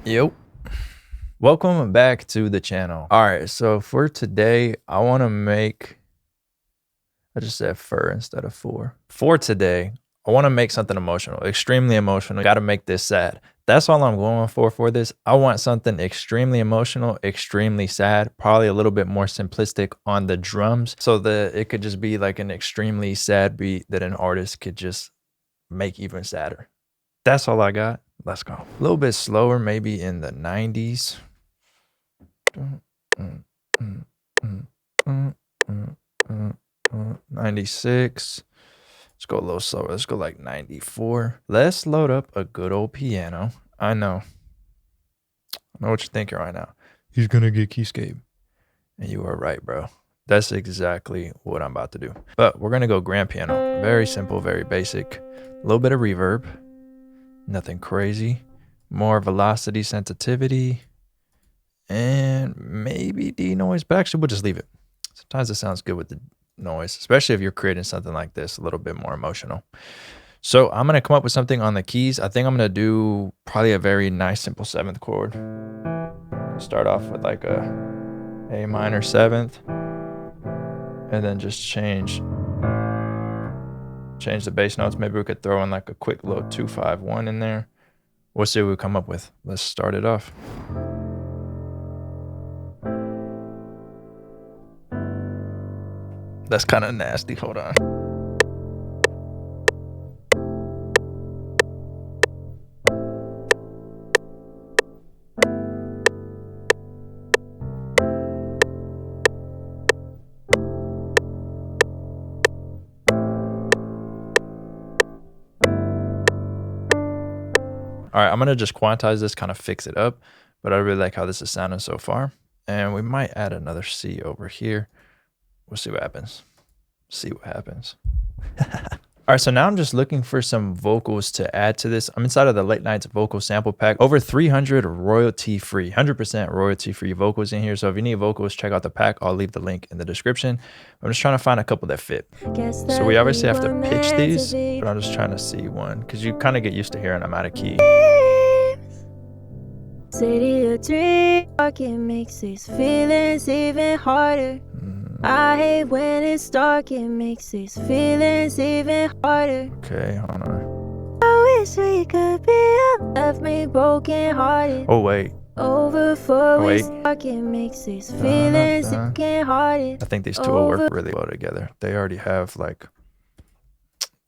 Yep. Welcome back to the channel. All right, so for today, I want to make, I just said fur instead of for. For today, I want to make something emotional, extremely emotional. Got to make this sad. That's all I'm going for this. I want something extremely emotional, extremely sad, probably a little bit more simplistic on the drums so that it could just be like an extremely sad beat that an artist could just make even sadder. That's all I got. Let's go. A little bit slower, maybe in the 90s. 96. Let's go a little slower. Let's go like 94. Let's load up a good old piano. I know what you're thinking right now. He's gonna get keyscape. And you are right, bro. That's exactly what I'm about to do. But we're gonna go grand piano. Very simple, very basic. A little bit of reverb. Nothing crazy. More velocity sensitivity. And maybe denoise, but actually we'll just leave it. Sometimes it sounds good with the noise, especially if you're creating something like this, a little bit more emotional. So I'm going to come up with something on the keys. I think I'm going to do probably a very nice, simple 7th chord. Start off with like a minor 7th, and then just change the bass notes. Maybe we could throw in like a quick little 2-5-1 in there. We'll see what we come up with. Let's start it off. That's kind of nasty. Hold on. All right, I'm going to just quantize this, kind of fix it up, but I really like how this is sounding so far. And we might add another C over here. We'll see what happens. All right, so now I'm just looking for some vocals to add to this. I'm inside of the Late Nights vocal sample pack. Over 300 royalty-free, 100% royalty-free vocals in here. So if you need vocals, check out the pack. I'll leave the link in the description. I'm just trying to find a couple that fit. So we obviously have to pitch these, but I'm just trying to see one because you kind of get used to hearing them out of key. City of dream, it makes these feelings even harder. I hate when it's dark, it makes these feelings even harder. Okay, hold on. I wish we could be up, left me broken hearted. Oh, wait. Over for it's dark, it makes these feelings even harder. I think these two will work really well together. They already have like,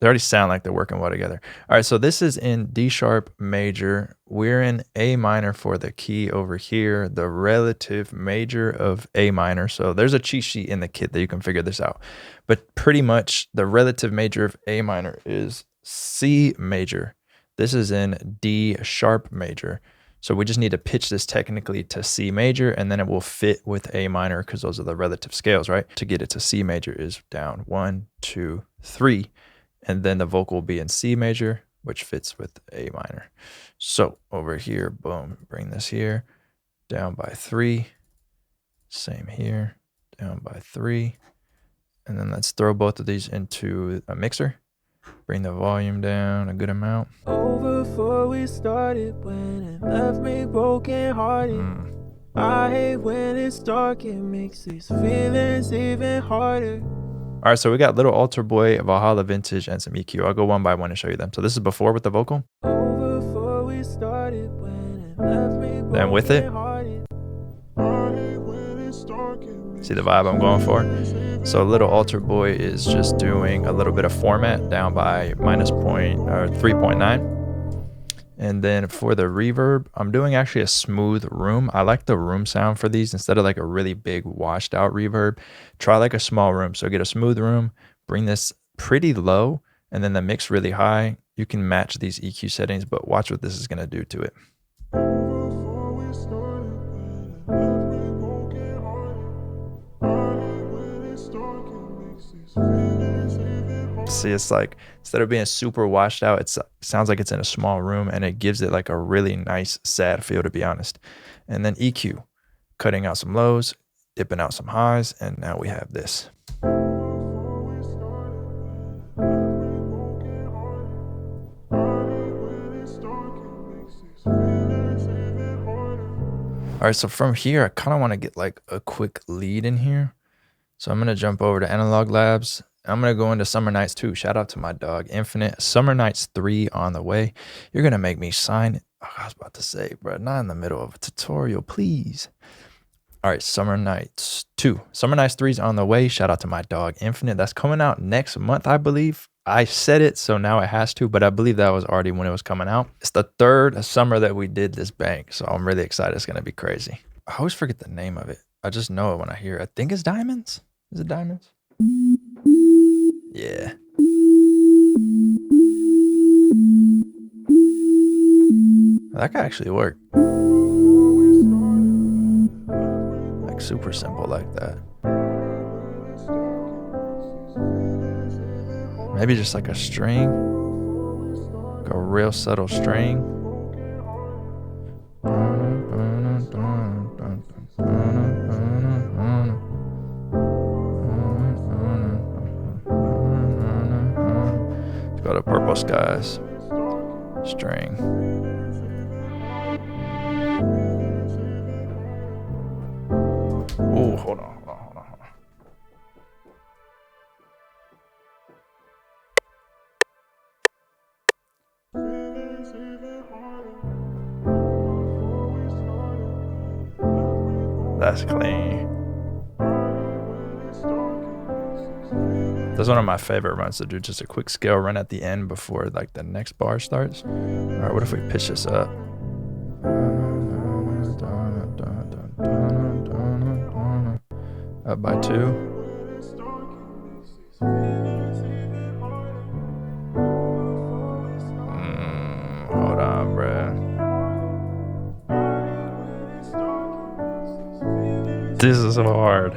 they already sound like they're working well together. All right, so this is in D sharp major. We're in A minor for the key over here, the relative major of A minor. So there's a cheat sheet in the kit that you can figure this out. But pretty much the relative major of A minor is C major. This is in D sharp major. So we just need to pitch this technically to C major, and then it will fit with A minor because those are the relative scales, right? To get it to C major is down 1, 2, 3. And then the vocal will be in C major, which fits with A minor. So over here, boom, bring this here, down by 3. Same here, down by 3. And then let's throw both of these into a mixer. Bring the volume down a good amount. Over before we started, when it left me broken hearted. I hate when it's dark, it makes these feelings even harder. All right, so we got Little Altar Boy, Valhalla Vintage, and some EQ. I'll go one by one and show you them. So this is before with the vocal. Then with it. See the vibe I'm going for? So Little Altar Boy is just doing a little bit of format down by -3.9. And then for the reverb, I'm doing actually a smooth room. I like the room sound for these instead of like a really big washed out reverb. Try like a small room. So get a smooth room, bring this pretty low, and then the mix really high. You can match these EQ settings, but watch what this is going to do to it. See, it's like, instead of being super washed out, it sounds like it's in a small room, and it gives it like a really nice, sad feel, to be honest. And then EQ, cutting out some lows, dipping out some highs, and now we have this. All right, so from here, I kind of want to get like a quick lead in here. So I'm going to jump over to Analog Labs. I'm going to go into Summer Nights 2. Shout out to my dog, Infinite. Summer Nights 3 on the way. You're going to make me sign it. Oh, I was about to say, bro, not in the middle of a tutorial, please. All right, Summer Nights 2. Summer Nights 3 is on the way. Shout out to my dog, Infinite. That's coming out next month, I believe. I said it, so now it has to, but I believe that was already when it was coming out. It's the third summer that we did this bank, so I'm really excited. It's going to be crazy. I always forget the name of it. I just know it when I hear it. I think it's Diamonds. Is it Diamonds? Yeah. That could actually work. Like super simple like that. Maybe just like a string. Like a real subtle string. Let's go to Purple Skies. String. Oh, hold on. That's clean. That's one of my favorite runs to do. Just a quick scale run at the end before like the next bar starts. All right, what if we pitch this up? Up by 2. Hold on, bruh. This is hard.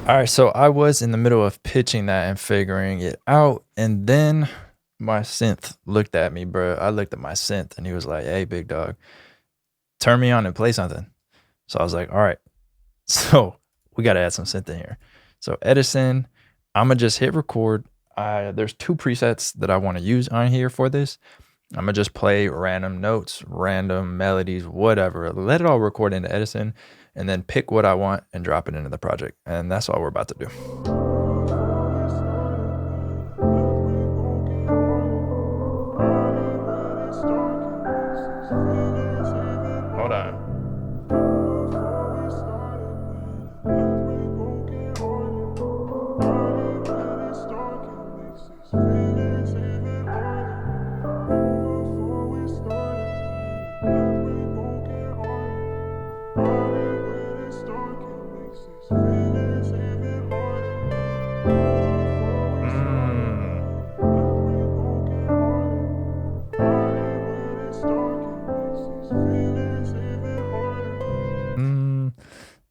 All right, so I was in the middle of pitching that and figuring it out, and then my synth looked at me, bro. I looked at my synth, and he was like, "Hey, big dog, turn me on and play something." So I was like, "All right." So we got to add some synth in here. So Edison, I'm going to just hit record. There's 2 presets that I want to use on here for this. I'm going to just play random notes, random melodies, whatever. Let it all record into Edison and then pick what I want and drop it into the project. And that's all we're about to do. Hold on.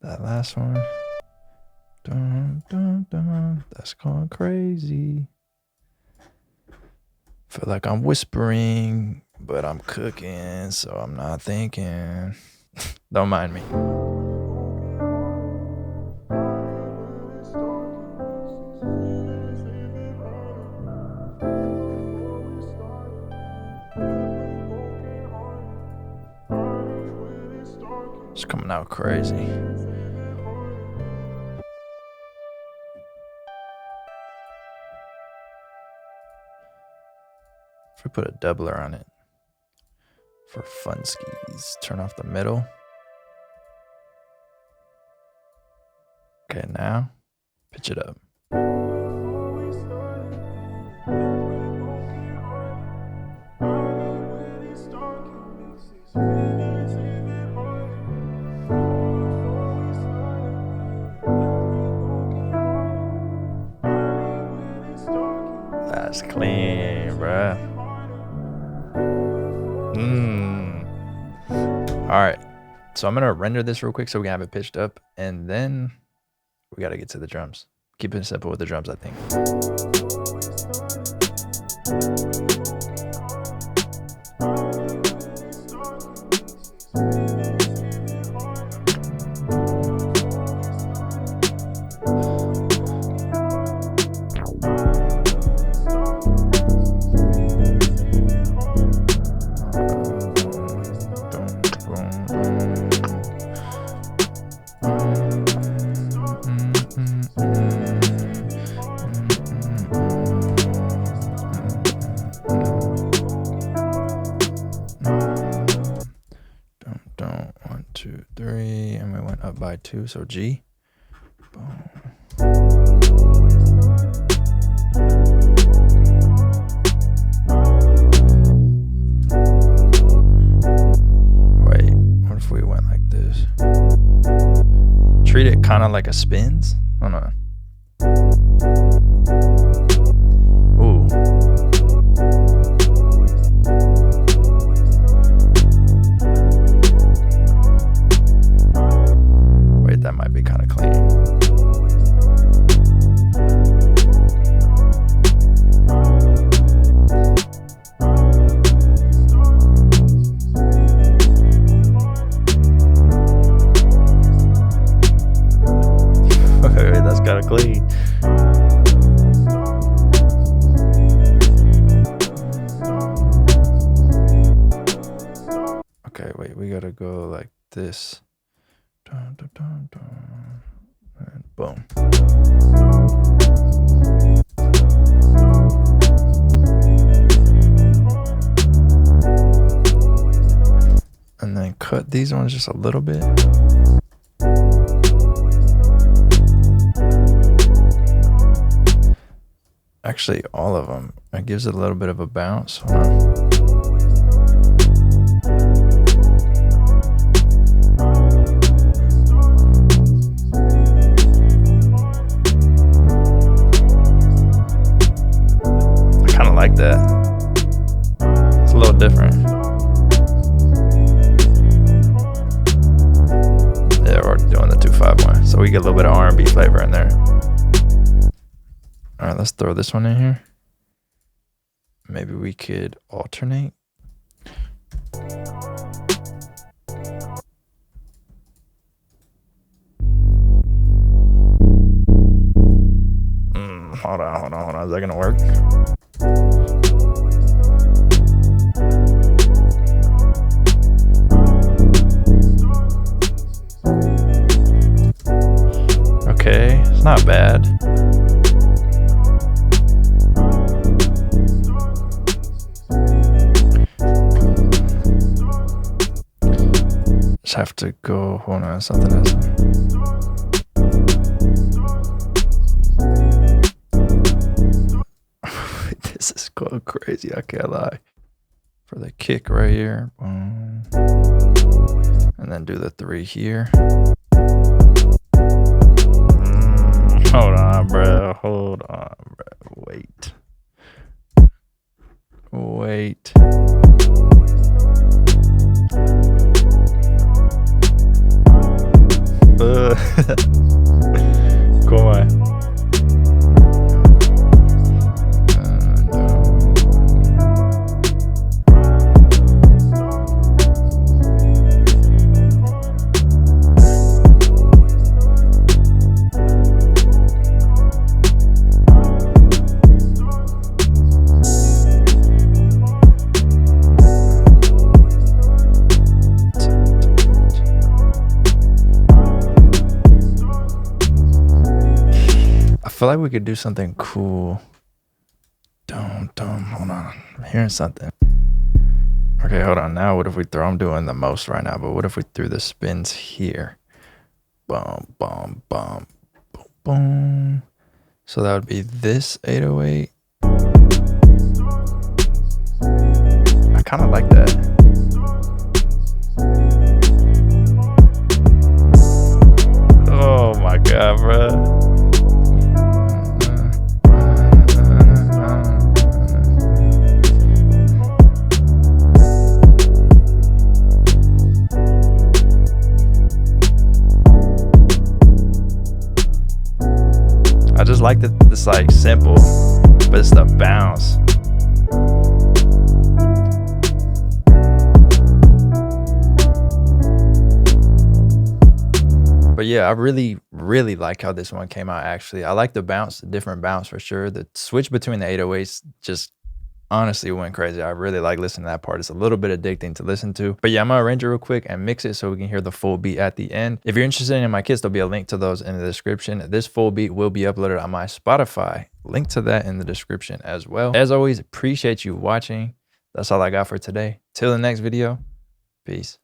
That last one. Dun, dun, dun. That's going crazy. Feel like I'm whispering, but I'm cooking, so I'm not thinking. Don't mind me. It's coming out crazy. If we put a doubler on it for funskies, turn off the middle. Okay, now pitch it up. That's clean, bruh. All right, so I'm gonna render this real quick so we can have it pitched up, and then we gotta get to the drums. Keep it simple with the drums, I think. 2, 3, and we went up by 2, so G. Boom. Wait, what if we went like this? Treat it kind of like a spins? Hold on. Ooh. Wait, that might be kind of clean. That's kind of clean. Okay, wait, we gotta go like this. Dun, dun, dun, dun. And boom. And then cut these ones just a little bit. Actually, all of them. It gives it a little bit of a bounce. Hold on. I kind of like that. It's a little different. Yeah, we're doing the 2-5-1, so we get a little bit of R&B flavor in there. All right, let's throw this one in here. Maybe we could alternate. Hold on. Is that gonna work? Okay, it's not bad. Just have to go, hold on, something else. This is going crazy, I can't lie. For the kick right here, boom. And then do the 3 here. Hold on, bro. Wait. Come on. I feel like we could do something cool. Hold on. I'm hearing something. Okay, hold on. Now what if we throw, I'm doing the most right now, but what if we threw the spins here? Boom, boom, boom, boom, boom. So that would be this 808. I kind of like that. Oh my God, bro. I just like that it's like simple, but it's the bounce. But yeah, I really like how this one came out actually. I like the bounce, the different bounce for sure. The switch between the 808s just honestly went crazy. I really like listening to that part. It's a little bit addicting to listen to. But yeah, I'm gonna arrange it real quick and mix it so we can hear the full beat at the end. If you're interested in my kits, there'll be a link to those in the description. This full beat will be uploaded on my Spotify. Link to that in the description as well. As always, appreciate you watching. That's all I got for today. Till the next video, peace.